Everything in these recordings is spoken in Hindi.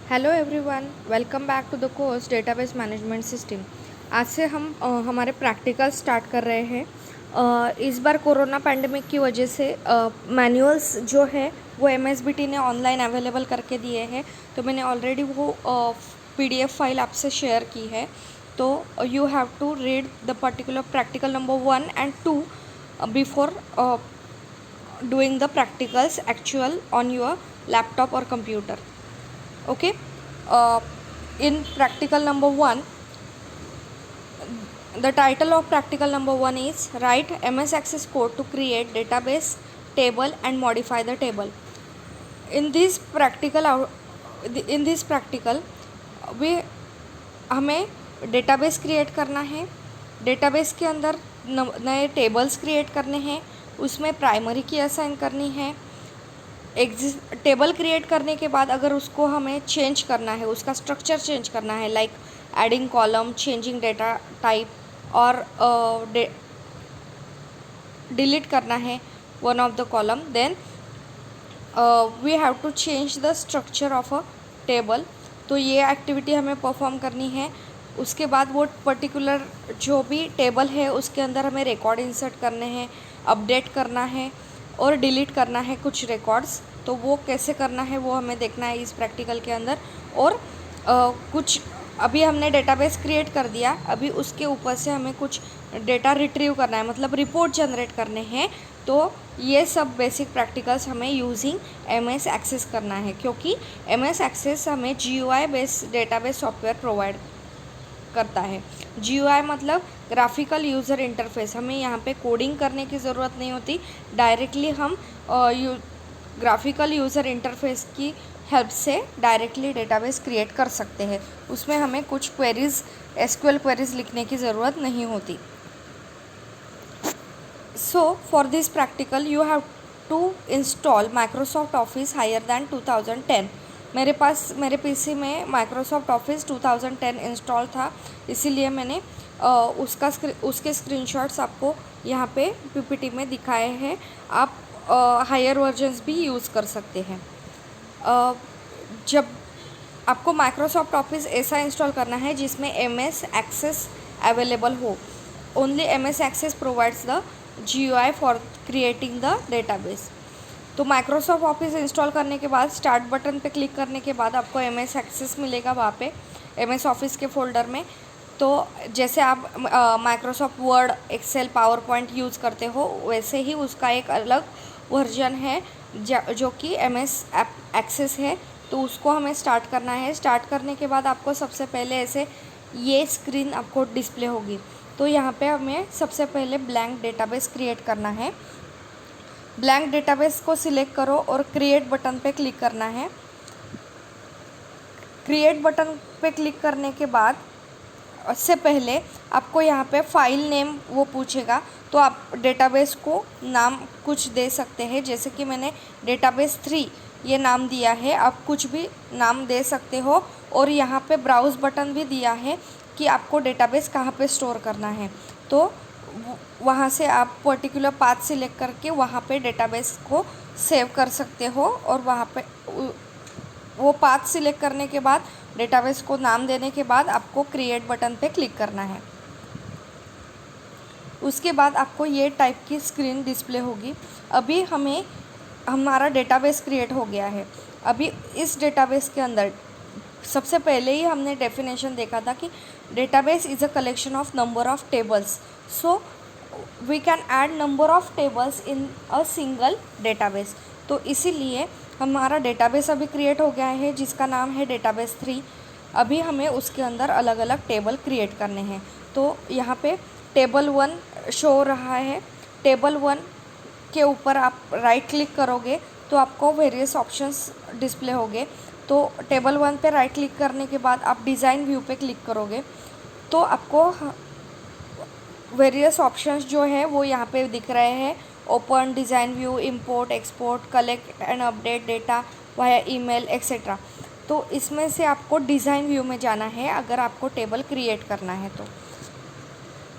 Hello everyone, welcome back to the course database management system. आज से हम हमारे प्रैक्टिकल स्टार्ट कर रहे हैं। इस बार कोरोना पैंडमिक की वजह से मैनुअल्स जो है वो एमएसबीटी ने ऑनलाइन अवेलेबल करके दिए हैं, तो मैंने ऑलरेडी वो पीडीएफ फाइल आपसे शेयर की है। तो you have to read the particular practical number 1 and 2 before doing the practicals actual on your laptop or computer. Okay. In practical number 1, the title of practical number 1 is write MS Access code to create database table and modify the table. In this practical we हमें डेटाबेस क्रिएट करना है। डेटाबेस के अंदर नए टेबल्स क्रिएट करने हैं, उसमें प्राइमरी की असाइन करनी है। टेबल क्रिएट करने के बाद अगर उसको हमें चेंज करना है, उसका स्ट्रक्चर चेंज करना है, like adding column, changing data type और डिलीट करना है one of the column, then we have to change the structure of a table. तो ये एक्टिविटी हमें परफॉर्म करनी है। उसके बाद वो पर्टिकुलर जो भी टेबल है उसके अंदर हमें रिकॉर्ड इंसर्ट करने हैं, अपडेट करना है और डिलीट करना है कुछ रिकॉर्ड्स। तो वो कैसे करना है वो हमें देखना है इस प्रैक्टिकल के अंदर। और कुछ अभी हमने डेटाबेस क्रिएट कर दिया, अभी उसके ऊपर से हमें कुछ डेटा रिट्रीव करना है, मतलब रिपोर्ट जनरेट करने हैं। तो ये सब बेसिक प्रैक्टिकल्स हमें यूजिंग एमएस एक्सेस करना है, क्योंकि एमएस एक्सेस हमें GUI based database software provide करता है। जीयूआई मतलब ग्राफिकल यूज़र इंटरफेस। हमें यहाँ पे कोडिंग करने की ज़रूरत नहीं होती, डायरेक्टली हम ग्राफिकल यूज़र इंटरफेस की हेल्प से डायरेक्टली डेटाबेस क्रिएट कर सकते हैं। उसमें हमें कुछ क्वेरीज, एसक्यूएल क्वेरीज लिखने की ज़रूरत नहीं होती। So for this practical you have to install Microsoft Office higher than 2010। मेरे पीसी में माइक्रोसॉफ्ट ऑफिस 2010 इंस्टॉल था, इसीलिए मैंने उसके स्क्रीनशॉट्स आपको यहाँ पे पीपीटी में दिखाए हैं। आप हायर वर्जन्स भी यूज़ कर सकते हैं। जब आपको माइक्रोसॉफ्ट ऑफिस ऐसा इंस्टॉल करना है जिसमें एमएस एक्सेस अवेलेबल हो। Only MS Access provides the GUI for creating the database. तो माइक्रोसॉफ्ट ऑफिस इंस्टॉल करने के बाद स्टार्ट बटन पे क्लिक करने के बाद आपको एमएस एक्सेस मिलेगा वहाँ पे एमएस ऑफिस के फोल्डर में। तो जैसे आप Microsoft Word, Excel, PowerPoint use करते हो, वैसे ही उसका एक अलग वर्जन है जो कि एमएस एक्सेस है। तो उसको हमें स्टार्ट करना है। स्टार्ट करने के बाद आपको सबसे पहले ऐसे ये स्क्रीन आपको डिस्प्ले होगी। तो यहाँ पे हमें सबसे पहले ब्लैंक डेटाबेस क्रिएट करना है। ब्लैंक डेटाबेस को सिलेक्ट करो और क्रिएट बटन पे क्लिक करना है। क्रिएट बटन पे क्लिक करने के बाद उससे पहले आपको यहाँ पे फाइल नेम वो पूछेगा, तो आप डेटाबेस को नाम कुछ दे सकते हैं। जैसे कि मैंने डेटाबेस 3 ये नाम दिया है, आप कुछ भी नाम दे सकते हो। और यहाँ पे ब्राउज़ बटन भी दिया है कि आपको डेटाबेस कहाँ पे स्टोर करना है। तो वहाँ से आप पर्टिकुलर पाथ सिलेक्ट करके वहाँ पे डेटाबेस को सेव कर सकते हो। और वहाँ पे वो पाथ सिलेक्ट करने के बाद डेटाबेस को नाम देने के बाद आपको क्रिएट बटन पे क्लिक करना है। उसके बाद आपको ये टाइप की स्क्रीन डिस्प्ले होगी। अभी हमारा डेटाबेस क्रिएट हो गया है। अभी इस डेटाबेस के अंदर सबसे पहले ही हमने डेफिनेशन देखा था कि database is a collection of number of tables. So we can add number of tables in a single database. तो इसीलिए हमारा डेटाबेस अभी क्रिएट हो गया है जिसका नाम है डेटाबेस 3। अभी हमें उसके अंदर अलग अलग टेबल क्रिएट करने हैं। तो यहाँ पे टेबल 1 शो रहा है। टेबल 1 के ऊपर आप राइट क्लिक करोगे तो आपको वेरियस ऑप्शंस डिस्प्ले होंगे। तो टेबल 1 पे राइट क्लिक करने के बाद आप डिज़ाइन व्यू पे क्लिक करोगे तो आपको वेरियस ऑप्शंस जो है वो यहाँ पे दिख रहे हैं। Open, design view, import, export, collect and update data via email etcetera. तो इसमें से आपको डिज़ाइन व्यू में जाना है अगर आपको टेबल क्रिएट करना है। तो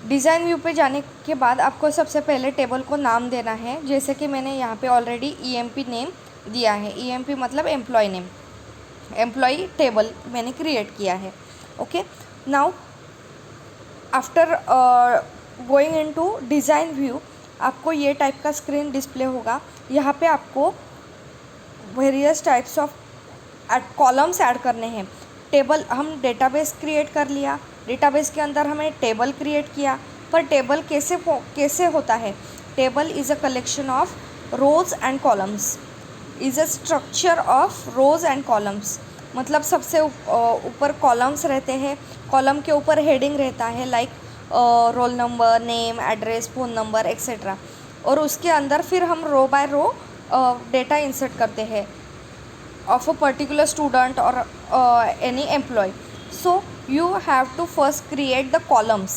डिज़ाइन व्यू पे जाने के बाद आपको सबसे पहले टेबल को नाम देना है। जैसे कि मैंने यहाँ पे ऑलरेडी ईएमपी नेम दिया है। ईएमपी मतलब एम्प्लॉय नेम। एम्प्लॉई टेबल मैंने क्रिएट किया है। Okay, now after going into design view, आपको ये टाइप का स्क्रीन डिस्प्ले होगा। यहाँ पे आपको various types of columns add करने हैं। टेबल, हम डेटाबेस क्रिएट कर लिया, डेटाबेस के अंदर हमें टेबल क्रिएट किया, पर टेबल कैसे होता है? Table is a collection of rose and columns, is a structure of rose and columns. मतलब सबसे ऊपर कॉलम्स रहते हैं, कॉलम के ऊपर हेडिंग रहता है like roll number, name, address, phone number etcetera, और उसके अंदर फिर हम रो बाय रो डेटा इंसर्ट करते हैं of a particular student or any employee. So you have to first create the columns.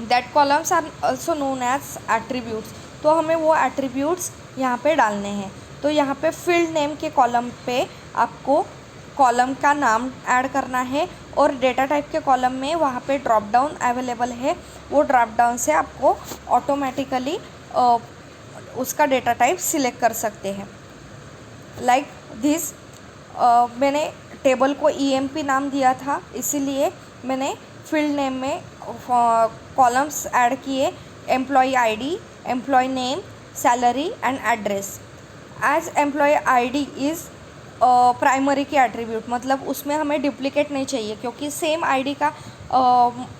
That columns are also known as attributes. तो हमें वो attributes यहाँ पे डालने हैं। तो यहाँ पे field name के कॉलम पे आपको कॉलम का नाम ऐड करना है, और डेटा टाइप के कॉलम में वहाँ पे ड्रॉप डाउन अवेलेबल है, वो ड्रॉप डाउन से आपको ऑटोमेटिकली उसका डेटा टाइप सिलेक्ट कर सकते हैं। लाइक दिस, मैंने टेबल को EMP नाम दिया था, इसीलिए मैंने फील्ड नेम में कॉलम्स ऐड किए, employee ID, employee name, salary and address. As employee ID is primary key attribute, मतलब उसमें हमें डुप्लीकेट नहीं चाहिए, क्योंकि सेम ID का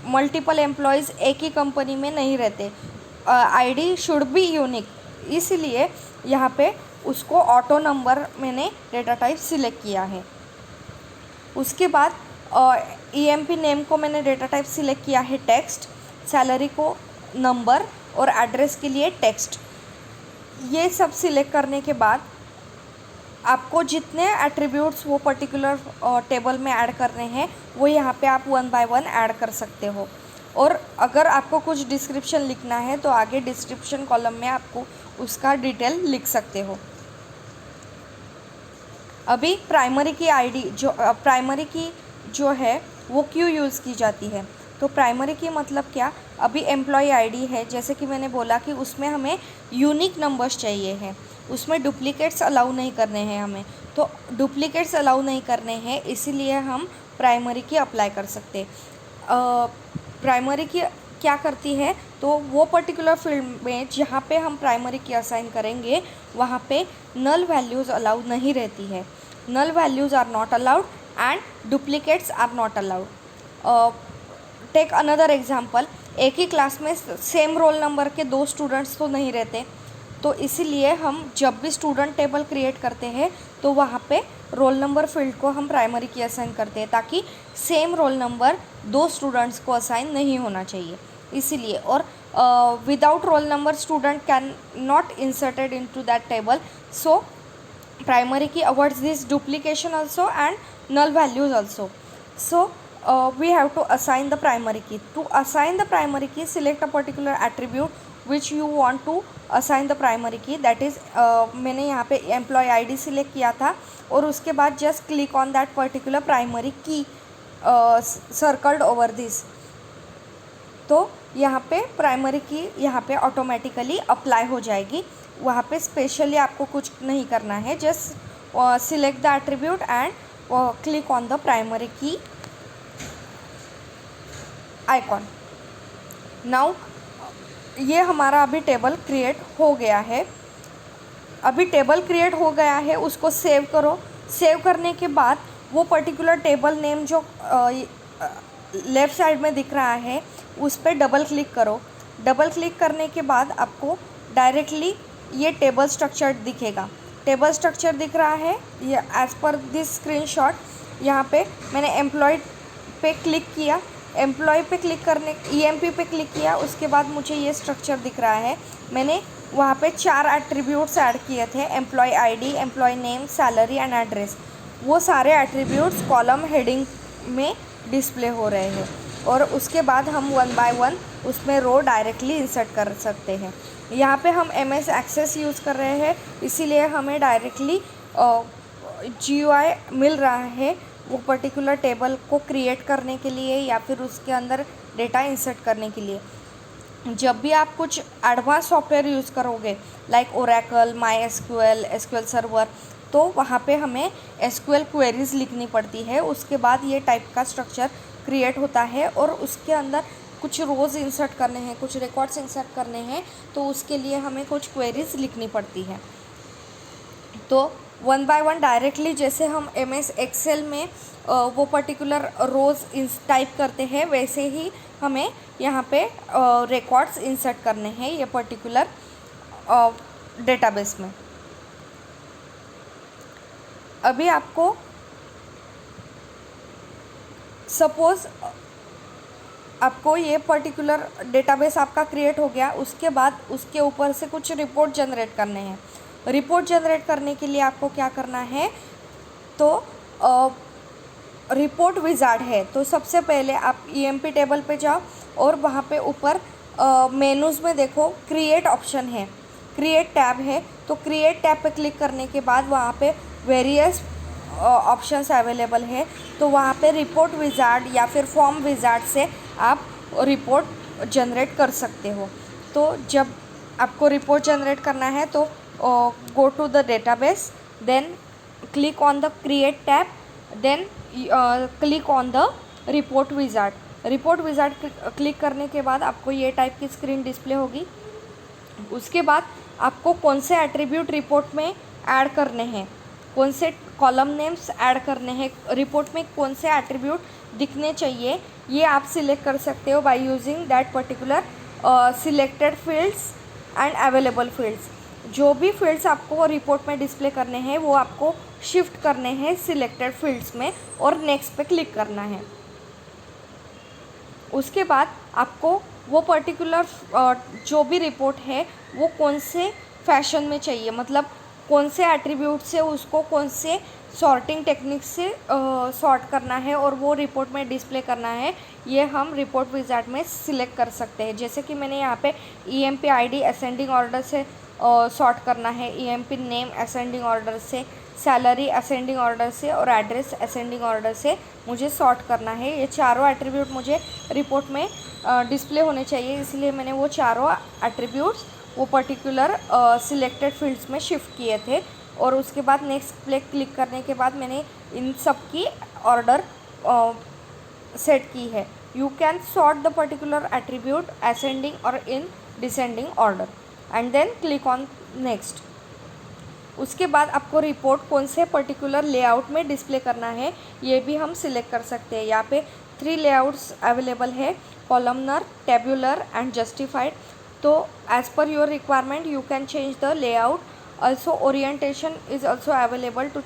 मल्टीपल एम्प्लॉयज़ एक ही कंपनी में नहीं रहते। ID शुड बी यूनिक, इसलिए यहाँ पे उसको ऑटो नंबर मैंने डेटा टाइप सिलेक्ट किया है। उसके बाद EMP नेम को मैंने डेटा टाइप सिलेक्ट किया है टेक्स्ट, सैलरी को नंबर, और एड्रेस के लिए टेक्स्ट। ये सब सिलेक्ट करने के बाद आपको जितने एट्रीब्यूट्स वो पर्टिकुलर टेबल में ऐड करने हैं, वो यहाँ पे आप 1 बाय 1 ऐड कर सकते हो। और अगर आपको कुछ डिस्क्रिप्शन लिखना है तो आगे डिस्क्रिप्शन कॉलम में आपको उसका डिटेल लिख सकते हो। अभी प्राइमरी की जो है वो क्यों यूज़ की जाती है? तो प्राइमरी की मतलब क्या? अभी एम्प्लॉय ID है, जैसे कि मैंने बोला कि उसमें हमें यूनिक नंबर्स चाहिए हैं, उसमें डुप्लीकेट्स अलाउ नहीं करने हैं हमें। तो डुप्लीकेट्स अलाउ नहीं करने हैं, इसीलिए हम प्राइमरी की अप्लाई कर सकते। प्राइमरी की क्या करती है? तो वो पर्टिकुलर फील्ड में जहाँ पे हम प्राइमरी की असाइन करेंगे, वहाँ पे नल वैल्यूज़ अलाउ नहीं रहती है। Null values are not allowed and duplicates are not allowed. Take another example, एक ही क्लास में सेम रोल नंबर के 2 स्टूडेंट्स तो नहीं रहते, तो इसीलिए हम जब भी स्टूडेंट टेबल क्रिएट करते हैं तो वहाँ पे रोल नंबर फील्ड को हम प्राइमरी की असाइन करते हैं, ताकि सेम रोल नंबर 2 स्टूडेंट्स को असाइन नहीं होना चाहिए, इसीलिए। और without roll number student can not inserted into that table, so primary key avoids this duplication also and null values also. So we have to assign the primary key. To assign the primary key, select a particular attribute which you want to assign the primary key. That is मैंने यहाँ पे employee ID select किया था, और उसके बाद just click on that particular primary key circled over this. तो यहाँ पे प्राइमरी की यहाँ पे ऑटोमेटिकली अप्लाई हो जाएगी। वहाँ पे स्पेशली आपको कुछ नहीं करना है, just select the attribute and click on the primary की आइकॉन। नाउ ये हमारा अभी टेबल क्रिएट हो गया है। अभी टेबल क्रिएट हो गया है, उसको सेव करो। सेव करने के बाद वो पर्टिकुलर टेबल नेम जो लेफ़्ट साइड में दिख रहा है, उस पर डबल क्लिक करो। डबल क्लिक करने के बाद आपको डायरेक्टली ये टेबल स्ट्रक्चर दिखेगा। टेबल स्ट्रक्चर दिख रहा है ये एज़ पर दिस स्क्रीनशॉट। यहाँ पे मैंने एम्प्लॉय पे क्लिक किया, एम्प्लॉय पे क्लिक करने EMP पे क्लिक किया, उसके बाद मुझे ये स्ट्रक्चर दिख रहा है। मैंने वहाँ पे 4 एट्रीब्यूट्स ऐड किए थे, employee ID, employee name, salary and address. वो सारे एट्रीब्यूट्स कॉलम हेडिंग में डिस्प्ले हो रहे हैं, और उसके बाद हम 1 बाय 1 उसमें रो डायरेक्टली इंसर्ट कर सकते हैं। यहाँ पे हम MS एक्सेस यूज़ कर रहे हैं, इसीलिए हमें डायरेक्टली GUI मिल रहा है वो पर्टिकुलर टेबल को क्रिएट करने के लिए या फिर उसके अंदर डेटा इंसर्ट करने के लिए। जब भी आप कुछ एडवांस सॉफ्टवेयर यूज़ करोगे like Oracle, MySQL, SQL server, तो वहाँ पे हमें एसक्यूएल क्वेरीज लिखनी पड़ती है। उसके बाद ये टाइप का स्ट्रक्चर क्रिएट होता है और उसके अंदर कुछ रोज़ इंसर्ट करने हैं, कुछ रिकॉर्ड्स इंसर्ट करने हैं, तो उसके लिए हमें कुछ क्वेरीज लिखनी पड़ती है। तो वन बाय वन डायरेक्टली जैसे हम MS एक्सेल में वो पर्टिकुलर रोज़ टाइप करते हैं, वैसे ही हमें यहाँ पे रिकॉर्ड्स इंसर्ट करने हैं ये पर्टिकुलर डेटाबेस में। अभी आपको सपोज़ आपको ये पर्टिकुलर डेटाबेस आपका क्रिएट हो गया, उसके बाद उसके ऊपर से कुछ रिपोर्ट जनरेट करने हैं। रिपोर्ट जनरेट करने के लिए आपको क्या करना है, तो रिपोर्ट विज़ार्ड है, तो सबसे पहले आप EMP टेबल पे जाओ और वहाँ पे ऊपर मेनूज़ में देखो क्रिएट ऑप्शन है, क्रिएट टैब है, तो क्रिएट टैब पे क्लिक करने के बाद वहाँ पे वेरियस ऑप्शंस अवेलेबल है, तो वहाँ पे रिपोर्ट विज़ार्ड या फिर फॉर्म विज़ार्ड से आप रिपोर्ट जनरेट कर सकते हो। तो जब आपको रिपोर्ट जनरेट करना है तो go to the database, then click on the create tab, then click on the report wizard। Report wizard click करने के बाद आपको ये टाइप की स्क्रीन डिस्प्ले होगी। उसके बाद आपको कौन से एट्रीब्यूट रिपोर्ट में ऐड करने हैं, कौन से कॉलम नेम्स ऐड करने हैं, रिपोर्ट में कौन से एट्रीब्यूट दिखने चाहिए, ये आप सिलेक्ट कर सकते हो by using that particular selected fields and available fields. जो भी फील्ड्स आपको रिपोर्ट में डिस्प्ले करने हैं वो आपको शिफ्ट करने हैं सिलेक्टेड फील्ड्स में और नेक्स्ट पे क्लिक करना है। उसके बाद आपको वो पर्टिकुलर जो भी रिपोर्ट है वो कौन से फैशन में चाहिए, मतलब कौन से एट्रीब्यूट से उसको कौन से सॉर्टिंग टेक्निक से सॉर्ट करना है और वो रिपोर्ट में डिस्प्ले करना है, ये हम रिपोर्ट विज़ार्ड में सिलेक्ट कर सकते हैं। जैसे कि मैंने यहाँ पे EMP ID असेंडिंग ऑर्डर से सॉर्ट करना है, EMP नेम असेंडिंग ऑर्डर से, सैलरी असेंडिंग ऑर्डर से और एड्रेस असेंडिंग ऑर्डर से मुझे सॉर्ट करना है। ये चारों एट्रीब्यूट मुझे रिपोर्ट में डिस्प्ले होने चाहिए, इसलिए मैंने वो चारों एट्रीब्यूट्स वो पर्टिकुलर सिलेक्टेड फील्ड्स में शिफ्ट किए थे। और उसके बाद नेक्स्ट पे क्लिक करने के बाद मैंने इन सब की ऑर्डर सेट की है। You can sort the particular attribute ascending और in descending order and then click on next. उसके बाद आपको रिपोर्ट कौन से पर्टिकुलर लेआउट में डिस्प्ले करना है ये भी हम सिलेक्ट कर सकते हैं। यहाँ पे 3 लेआउट्स अवेलेबल है, कॉलमनर, टेब्यूलर एंड जस्टिफाइड। तो as per your requirement you can change the layout. Also orientation is also available to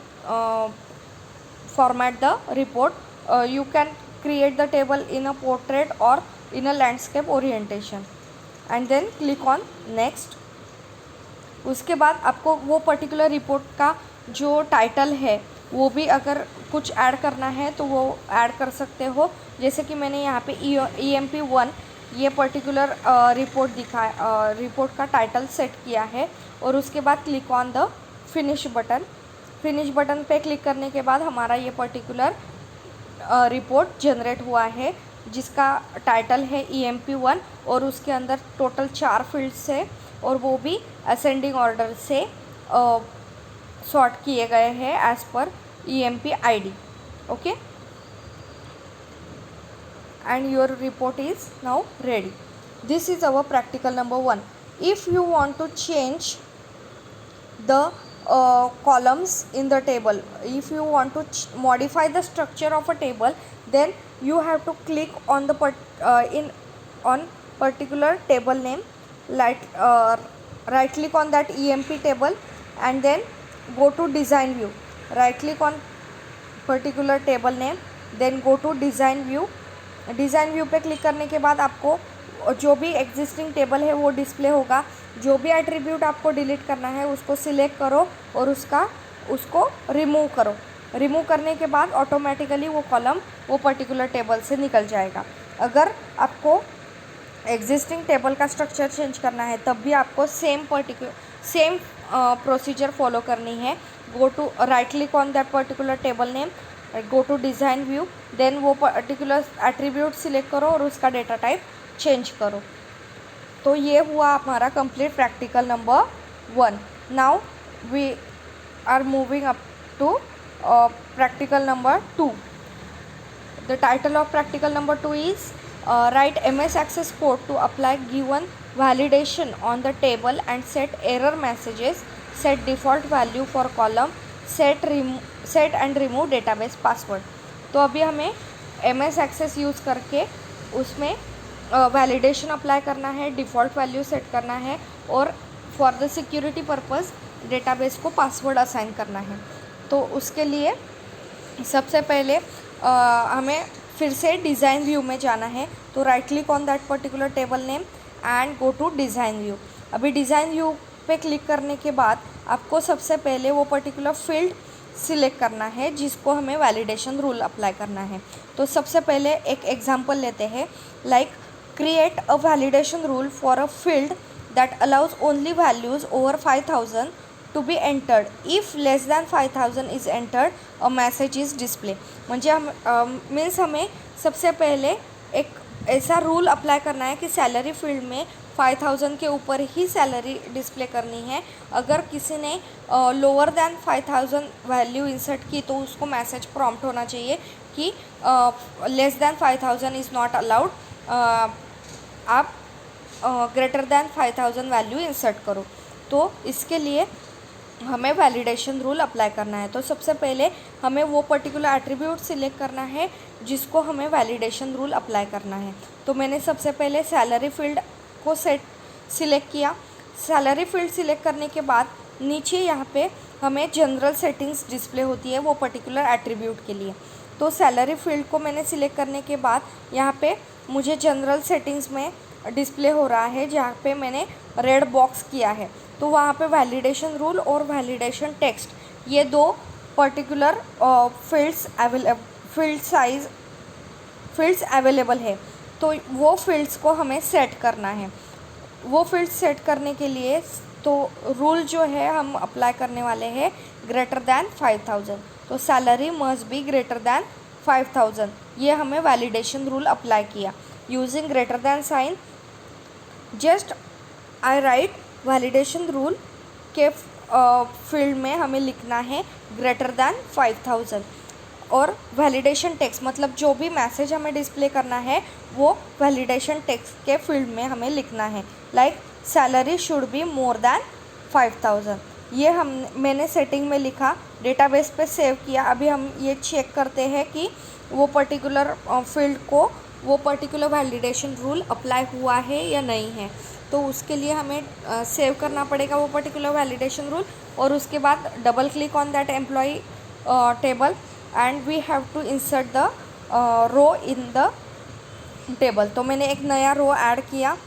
format the report. You can create the table in a portrait or in a landscape orientation and then click on next। उसके बाद आपको वो पर्टिकुलर रिपोर्ट का जो टाइटल है वो भी अगर कुछ ऐड करना है तो वो ऐड कर सकते हो। जैसे कि मैंने यहाँ पे EMP1 ये पर्टिकुलर रिपोर्ट का टाइटल सेट किया है और उसके बाद click on the finish button. Finish button पे क्लिक करने के बाद हमारा ये पर्टिकुलर रिपोर्ट जनरेट हुआ है जिसका टाइटल है EMP1 और उसके अंदर टोटल 4 फील्ड्स है और वो भी असेंडिंग ऑर्डर से सॉर्ट किए गए हैं as per EMP ID। Okay, and your report is now ready. This is our practical number 1. If you want to change the columns in the table, if you want to modify the structure of a table, then you have to click on the on particular table name, right click on that EMP table and then go to design view, right click on particular table name, then go to design view। Design view पे क्लिक करने के बाद आपको जो भी एग्जिस्टिंग टेबल है वो डिस्प्ले होगा। जो भी एट्रीब्यूट आपको डिलीट करना है उसको सिलेक्ट करो और उसको रिमूव करो। रिमूव करने के बाद ऑटोमेटिकली वो कॉलम वो पर्टिकुलर टेबल से निकल जाएगा। अगर आपको एग्जिस्टिंग टेबल का स्ट्रक्चर चेंज करना है तब भी आपको सेम प्रोसीजर फॉलो करनी है। Go to right click on that particular table name, go to design view, then वो पर्टिकुलर एट्रीब्यूट सिलेक्ट करो और उसका डेटा टाइप चेंज करो। तो ये हुआ हमारा complete practical number 1। Now are moving up to practical number 2. The title of practical number 2 is write MS Access code to apply given validation on the table and set error messages, set default value for column, set and remove database password. तो अभी हमें MS Access यूज़ करके उसमें वैलिडेशन अप्लाई करना है, डिफ़ॉल्ट वैल्यू सेट करना है और for the security purpose database को पासवर्ड असाइन करना है. तो उसके लिए सबसे पहले हमें फिर से डिज़ाइन व्यू में जाना है. तो right click on that particular table name and go to design view. अभी डिज़ाइन व्यू पे क्लिक करने के बाद आपको सबसे पहले वो पर्टिकुलर फील्ड सिलेक्ट करना है जिसको हमें वैलिडेशन रूल अप्लाई करना है. तो सबसे पहले एक एग्जांपल लेते हैं, like create a validation rule for a field that allows only values over 5000 to be entered. If less than 5000 is entered a message is display. म्हणजे हम मीन्स हमें सबसे पहले एक ऐसा रूल अप्लाई करना है कि सैलरी फील्ड में 5000 के ऊपर ही सैलरी डिस्प्ले करनी है. अगर किसी ने लोअर दैन 5000 वैल्यू इंसर्ट की तो उसको मैसेज प्रॉम्प्ट होना चाहिए कि less than 5000 is not allowed, आप ग्रेटर दैन 5000 वैल्यू इंसर्ट करो. तो इसके लिए हमें वैलिडेशन रूल अप्लाई करना है. तो सबसे पहले हमें वो पर्टिकुलर एट्रीब्यूट सिलेक्ट करना है जिसको हमें वैलिडेशन रूल अप्लाई करना है. तो मैंने सबसे पहले सैलरी फील्ड को सिलेक्ट किया. सैलरी फील्ड सिलेक्ट करने के बाद नीचे यहाँ पे हमें जनरल सेटिंग्स डिस्प्ले होती है वो पर्टिकुलर एट्रीब्यूट के लिए. तो सैलरी फील्ड को मैंने सिलेक्ट करने के बाद यहाँ पे मुझे जनरल सेटिंग्स में डिस्प्ले हो रहा है जहाँ पे मैंने रेड बॉक्स किया है. तो वहाँ पे वैलिडेशन रूल और वैलिडेशन टेक्स्ट ये दो पर्टिकुलर फील्ड्स अवेलेबल है. तो वो फील्ड्स को हमें सेट करना है. वो फील्ड्स सेट करने के लिए तो रूल जो है हम अप्लाई करने वाले हैं ग्रेटर दैन 5000. तो salary must be greater than 5000. ये हमें वैलिडेशन रूल अप्लाई किया. Using greater than sign just I write validation rule के फील्ड में हमें लिखना है ग्रेटर दैन 5000. और वैलिडेशन टेक्स्ट मतलब जो भी मैसेज हमें डिस्प्ले करना है वो वैलिडेशन टेक्स्ट के फील्ड में हमें लिखना है, like salary should be more than 5000. ये मैंने सेटिंग में लिखा, डेटाबेस पे सेव किया. अभी हम ये चेक करते हैं कि वो पर्टिकुलर फील्ड को वो पर्टिकुलर वैलिडेशन रूल अप्लाई हुआ है या नहीं है. तो उसके लिए हमें सेव करना पड़ेगा वो पर्टिकुलर वैलिडेशन रूल और उसके बाद double click on that employee table and we have to insert the row in the table. तो मैंने एक नया रो ऐड किया.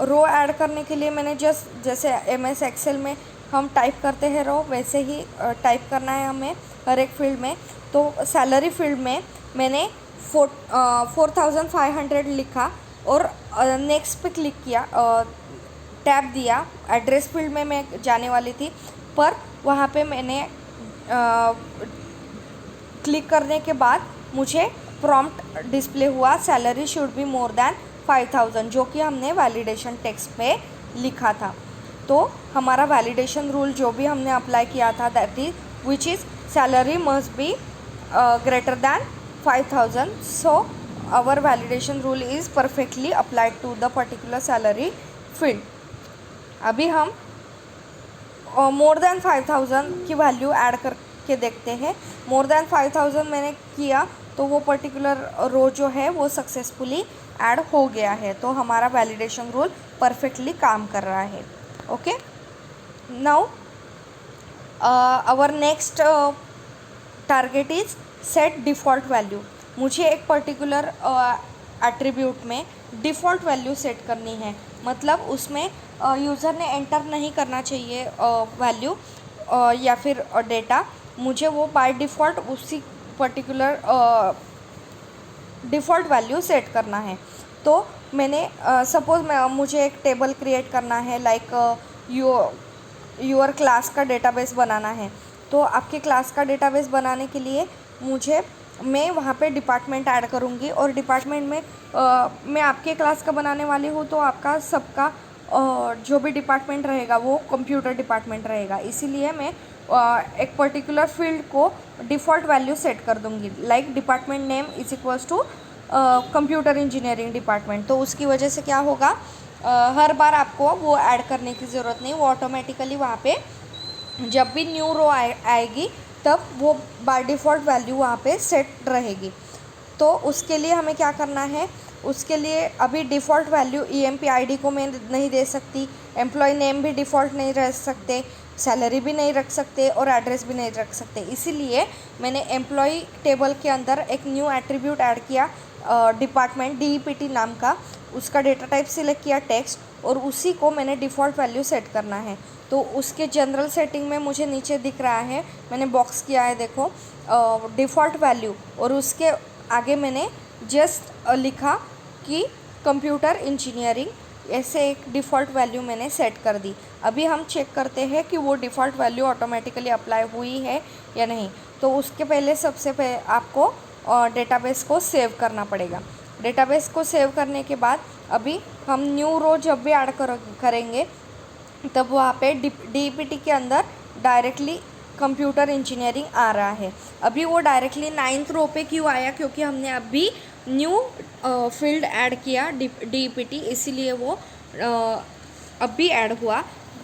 रो ऐड करने के लिए मैंने जैसे MS एक्सेल में हम टाइप करते हैं रो वैसे ही टाइप करना है हमें हर एक फील्ड में. तो सैलरी फील्ड में मैंने 4500 लिखा और नेक्स्ट पे क्लिक किया, टैब दिया. एड्रेस फील्ड में मैं जाने वाली थी पर वहाँ पे मैंने क्लिक करने के बाद मुझे प्रॉम्प्ट डिस्प्ले हुआ salary should be more than 5000 जो कि हमने वैलिडेशन टेक्स्ट पे लिखा था. तो हमारा वैलिडेशन रूल जो भी हमने अप्लाई किया था that is which is salary must be greater than 5000. So our validation rule is perfectly applied to the particular salary field. अभी हम मोर दैन 5000 की वैल्यू ऐड करके देखते हैं. मोर दैन 5000 मैंने किया तो वो पर्टिकुलर रो जो है वो सक्सेसफुली ऐड हो गया है. तो हमारा वैलिडेशन रूल परफेक्टली काम कर रहा है. Okay, now our next target is set default value. मुझे एक पर्टिकुलर एट्रीब्यूट में डिफ़ॉल्ट वैल्यू सेट करनी है. मतलब उसमें यूज़र ने एंटर नहीं करना चाहिए वैल्यू या फिर डेटा. मुझे वो बाय डिफ़ॉल्ट उसी पर्टिकुलर डिफ़ॉल्ट वैल्यू सेट करना है. तो मैंने सपोज़ मुझे एक टेबल क्रिएट करना है, लाइक योर क्लास का डेटाबेस बनाना है. तो आपके क्लास का डेटाबेस बनाने के लिए मैं वहाँ पे डिपार्टमेंट ऐड करूँगी और डिपार्टमेंट में मैं आपके क्लास का बनाने वाली हूँ तो आपका सबका जो भी डिपार्टमेंट रहेगा वो कंप्यूटर डिपार्टमेंट रहेगा. इसीलिए मैं एक पर्टिकुलर फील्ड को डिफ़ॉल्ट वैल्यू सेट कर दूँगी, like department name is equals to computer engineering department. तो उसकी वजह से क्या होगा, हर बार आपको वो ऐड करने की ज़रूरत नहीं, वो ऑटोमेटिकली वहाँ पे जब भी न्यू रो आएगी तब वो बाय डिफ़ॉल्ट वैल्यू वहाँ पे सेट रहेगी। तो उसके लिए हमें क्या करना है, उसके लिए अभी डिफ़ॉल्ट वैल्यू ईएमपी आईडी को मैं नहीं दे सकती, एम्प्लॉय नेम भी डिफ़ॉल्ट नहीं रह सकते, सैलरी भी नहीं रख सकते और एड्रेस भी नहीं रख सकते। इसीलिए मैंने एम्प्लॉय टेबल के अंदर एक न्यू एट्रीब्यूट ऐड किया, डिपार्टमेंट DEPT नाम का, उसका डेटा टाइप सिलेक्ट किया टेक्स्ट, और उसी को मैंने डिफ़ॉल्ट वैल्यू सेट करना है। तो उसके जनरल सेटिंग में मुझे नीचे दिख रहा है, मैंने बॉक्स किया है देखो, डिफ़ॉल्ट वैल्यू, और उसके आगे मैंने जस्ट लिखा कि कंप्यूटर इंजीनियरिंग, ऐसे एक डिफ़ॉल्ट वैल्यू मैंने सेट कर दी। अभी हम चेक करते हैं कि वो डिफ़ॉल्ट वैल्यू ऑटोमेटिकली अप्लाई हुई है या नहीं। तो उसके पहले सबसे पहले आपको डेटाबेस को सेव करना पड़ेगा। डेटाबेस को सेव करने के बाद अभी हम न्यू रो जब भी ऐड करेंगे तब वहाँ पे DEPT के अंदर डायरेक्टली कंप्यूटर इंजीनियरिंग आ रहा है। अभी वो डायरेक्टली 9th रो पे क्यों आया, क्योंकि हमने अभी न्यू फील्ड ऐड किया DEPT, इसीलिए वो अभी ऐड हुआ।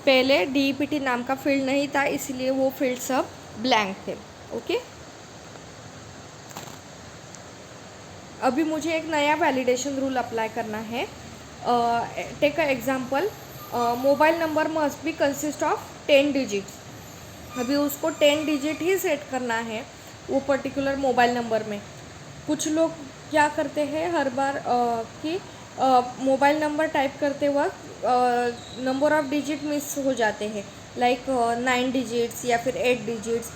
पहले DEPT नाम का फील्ड नहीं था, इसीलिए वो फील्ड सब ब्लैंक थे। ओके, अभी मुझे एक नया वैलिडेशन रूल अप्लाई करना है। Take a example, mobile number must be consist of 10 digits. अभी उसको 10 डिजिट ही सेट करना है वो पर्टिकुलर मोबाइल नंबर में। कुछ लोग क्या करते हैं हर बार कि मोबाइल नंबर टाइप करते वक्त नंबर ऑफ़ डिजिट मिस हो जाते हैं, लाइक 9 डिजिट्स या फिर 8 डिजिट्स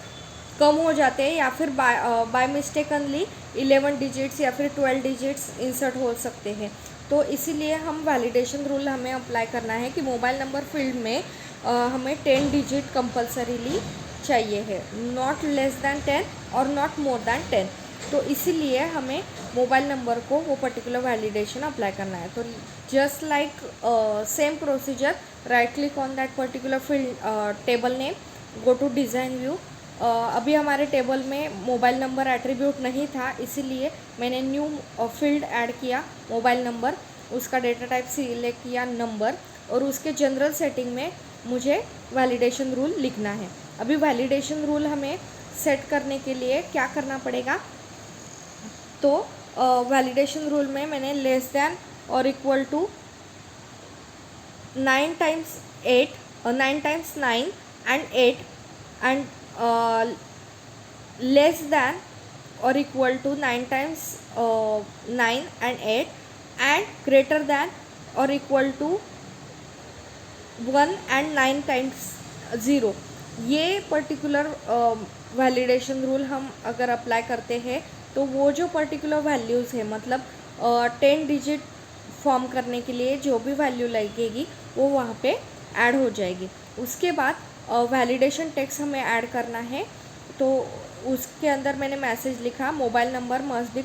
कम हो जाते हैं, या फिर बाय मिस्टेकनली 11 डिजिट्स या फिर 12 डिजिट्स इंसर्ट हो सकते हैं। तो इसीलिए हम वैलिडेशन रूल हमें अप्लाई करना है कि मोबाइल नंबर फील्ड में हमें 10 डिजिट कंपलसरीली चाहिए है, नॉट लेस दैन 10 और नॉट मोर दैन 10। तो इसीलिए हमें मोबाइल नंबर को वो पर्टिकुलर वैलिडेशन अप्लाई करना है। तो just like same procedure, right click on that particular field table name, go to design view. अभी हमारे टेबल में मोबाइल नंबर एट्रीब्यूट नहीं था, इसीलिए मैंने न्यू फील्ड ऐड किया मोबाइल नंबर, उसका डेटा टाइप सिलेक्ट किया नंबर, और उसके जनरल सेटिंग में मुझे वैलिडेशन रूल लिखना है। अभी वैलिडेशन रूल हमें सेट करने के लिए क्या करना पड़ेगा, तो वैलिडेशन रूल में मैंने लेस दैन और equal to 9 times 8 9 times 9 and 8 and less than और equal to 9 times 9 and 8 and greater than और इक्वल टू 1 एंड 9 टाइम्स 0। ये पर्टिकुलर वैलिडेशन रूल हम अगर अप्लाई करते हैं तो वो जो पर्टिकुलर वैल्यूज़ है, मतलब 10 डिजिट फॉर्म करने के लिए जो भी वैल्यू लगेगी वो वहाँ पे ऐड हो जाएगी। उसके बाद वैलिडेशन टेक्स्ट हमें ऐड करना है। तो उसके अंदर मैंने मैसेज लिखा, mobile number must be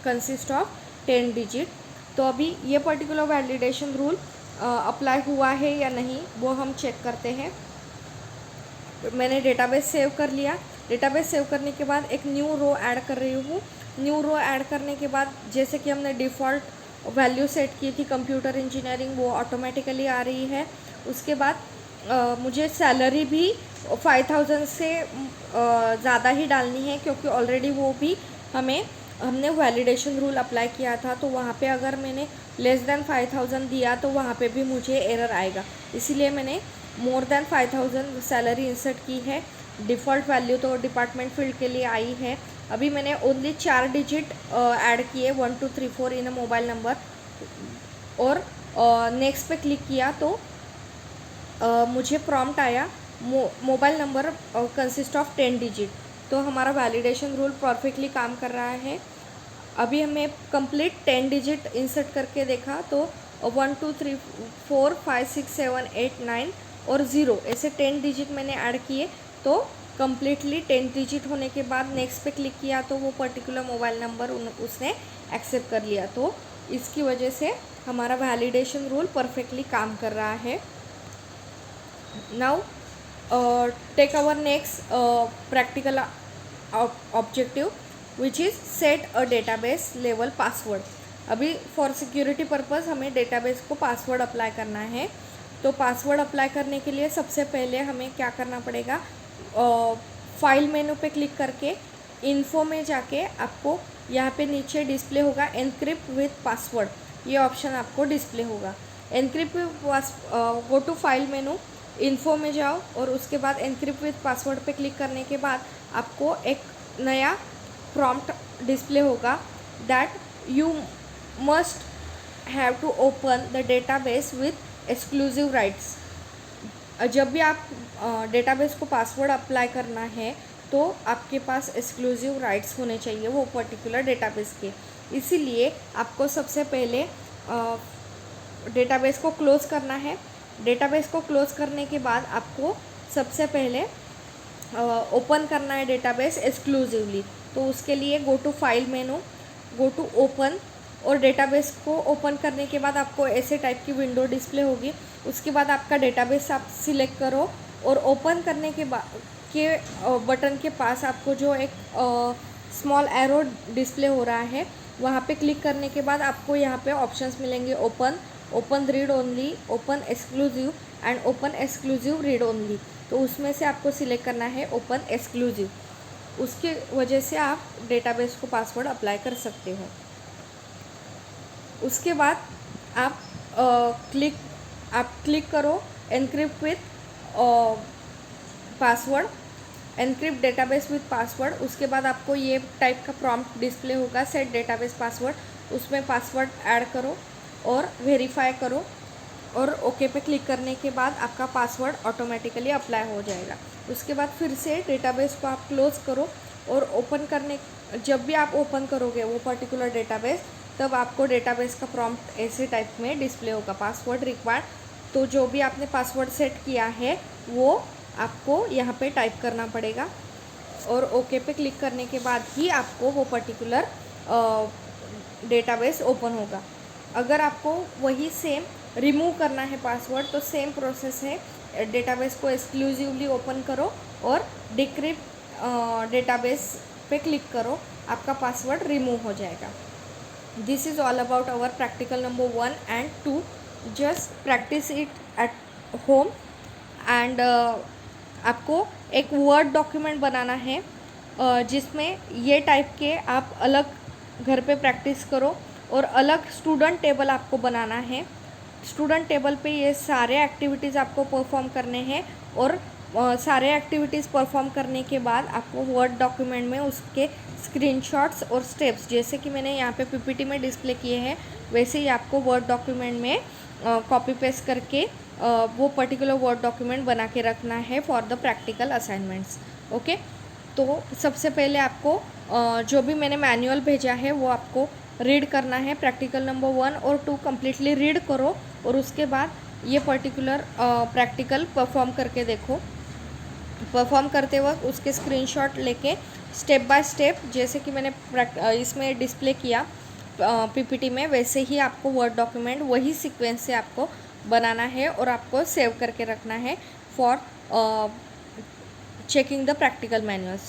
consist of 10 digit. तो अभी ये पर्टिकुलर वैलिडेशन रूल अप्लाई हुआ है या नहीं वो हम चेक करते हैं। मैंने डेटाबेस सेव कर लिया। डेटाबेस सेव करने के बाद एक न्यू रो ऐड कर रही हूँ। न्यू रो ऐड करने के बाद जैसे कि हमने डिफ़ॉल्ट वैल्यू सेट की थी कंप्यूटर इंजीनियरिंग, वो ऑटोमेटिकली आ रही है। उसके बाद मुझे सैलरी भी 5000 से ज़्यादा ही डालनी है, क्योंकि ऑलरेडी वो भी हमने वैलिडेशन रूल अप्लाई किया था। तो वहाँ पे अगर मैंने लेस दैन 5000 दिया तो वहाँ पे भी मुझे एरर आएगा, इसीलिए मैंने मोर दैन 5000 सैलरी इंसर्ट की है। डिफ़ॉल्ट वैल्यू तो डिपार्टमेंट फील्ड के लिए आई है। अभी मैंने ओनली 4 डिजिट ऐड किए, 1 2 3 4 इन अ मोबाइल नंबर, और नेक्स्ट पे क्लिक किया तो मुझे प्रॉम्प्ट आया mobile number consist of 10 digit. तो हमारा वैलिडेशन रूल परफेक्टली काम कर रहा है। अभी हमें कंप्लीट 10 डिजिट इंसर्ट करके देखा तो 1 2 3 4 5 6 7 8 9 और 0 ऐसे 10 डिजिट मैंने ऐड किए। तो कम्प्लीटली 10 डिजिट होने के बाद नेक्स्ट पे क्लिक किया तो वो पर्टिकुलर मोबाइल नंबर उसने एक्सेप्ट कर लिया। तो इसकी वजह से हमारा वैलिडेशन रूल परफेक्टली काम कर रहा है। Now take our next practical objective, which is set a database level password. अभी फॉर सिक्योरिटी पर्पज़ हमें डेटाबेस को पासवर्ड अप्लाई करना है. तो पासवर्ड अप्लाई करने के लिए सबसे पहले हमें क्या करना पड़ेगा, फाइल मेनू पे क्लिक करके इन्फो में जाके आपको यहाँ पे नीचे डिस्प्ले होगा एनक्रिप्ट विथ पासवर्ड, ये ऑप्शन आपको डिस्प्ले होगा. Encrypt go to file menu, info में जाओ और उसके बाद एनक्रिप्ट विथ पासवर्ड पे क्लिक करने के बाद आपको एक नया प्रॉम्प्ट डिस्प्ले होगा that you must have to open the database with exclusive rights. जब भी आप डेटाबेस को पासवर्ड अप्लाई करना है तो आपके पास एक्सक्लूसिव राइट्स होने चाहिए वो पर्टिकुलर डेटाबेस के. इसीलिए आपको सबसे पहले डेटाबेस को क्लोज़ करना है. डेटाबेस को क्लोज़ करने के बाद आपको सबसे पहले ओपन करना है डेटाबेस एक्सक्लूसिवली. तो उसके लिए go to file menu, go to open, और डेटाबेस को ओपन करने के बाद आपको ऐसे टाइप की विंडो डिस्प्ले होगी. उसके बाद आपका डेटाबेस आप सिलेक्ट करो और ओपन करने के बाद के बटन के पास आपको जो एक स्मॉल एरो डिस्प्ले हो रहा है वहाँ पे क्लिक करने के बाद आपको यहाँ पे ऑप्शंस मिलेंगे, open read only, open exclusive and open exclusive read only. तो उसमें से आपको सिलेक्ट करना है ओपन एक्सक्लूसिव. उसके वजह से आप डेटाबेस को पासवर्ड अप्लाई कर सकते हो. उसके बाद आप क्लिक करो encrypt with password, encrypt database with password. उसके बाद आपको ये टाइप का प्रॉम्प्ट डिस्प्ले होगा सेट डेटाबेस पासवर्ड. उसमें पासवर्ड ऐड करो और वेरीफाई करो और ओके पे क्लिक करने के बाद आपका पासवर्ड ऑटोमेटिकली अप्लाई हो जाएगा. उसके बाद फिर से डेटाबेस को आप क्लोज़ करो और ओपन करने, जब भी आप ओपन करोगे वो पर्टिकुलर डेटाबेस तब आपको डेटाबेस का प्रॉम्प्ट ऐसे टाइप में डिस्प्ले होगा, पासवर्ड रिक्वायर्ड. तो जो भी आपने पासवर्ड सेट किया है वो आपको यहाँ पे टाइप करना पड़ेगा और ओके पे क्लिक करने के बाद ही आपको वो पर्टिकुलर डेटाबेस ओपन होगा. अगर आपको वही सेम रिमूव करना है पासवर्ड तो सेम प्रोसेस है. डेटाबेस को एक्सक्लूसिवली ओपन करो और डिक्रिप्ट डेटाबेस पे क्लिक करो, आपका पासवर्ड रिमूव हो जाएगा. This is all about our practical number 1 and 2. Just practice it at home and आपको एक वर्ड डॉक्यूमेंट बनाना है जिसमें ये टाइप के आप अलग घर पे प्रैक्टिस करो और अलग स्टूडेंट टेबल आपको बनाना है. स्टूडेंट टेबल पे ये सारे एक्टिविटीज़ आपको परफॉर्म करने हैं और सारे एक्टिविटीज़ परफॉर्म करने के बाद आपको वर्ड डॉक्यूमेंट में उसके स्क्रीनशॉट्स और स्टेप्स जैसे कि मैंने यहाँ पे पीपीटी में डिस्प्ले किए हैं वैसे ही आपको वर्ड डॉक्यूमेंट में कॉपी पेस्ट करके वो पर्टिकुलर वर्ड डॉक्यूमेंट बना के रखना है for the practical assignments. Okay, तो सबसे पहले आपको जो भी मैंने मैनुअल भेजा है वो आपको रीड करना है. प्रैक्टिकल नंबर 1 और 2 कम्प्लीटली रीड करो और उसके बाद ये पर्टिकुलर प्रैक्टिकल परफॉर्म करके देखो. परफॉर्म करते वक्त उसके स्क्रीनशॉट लेके स्टेप बाय स्टेप जैसे कि मैंने इसमें डिस्प्ले किया पीपीटी में वैसे ही आपको वर्ड डॉक्यूमेंट वही सीक्वेंस से आपको बनाना है और आपको सेव करके रखना है for checking the practical manuals.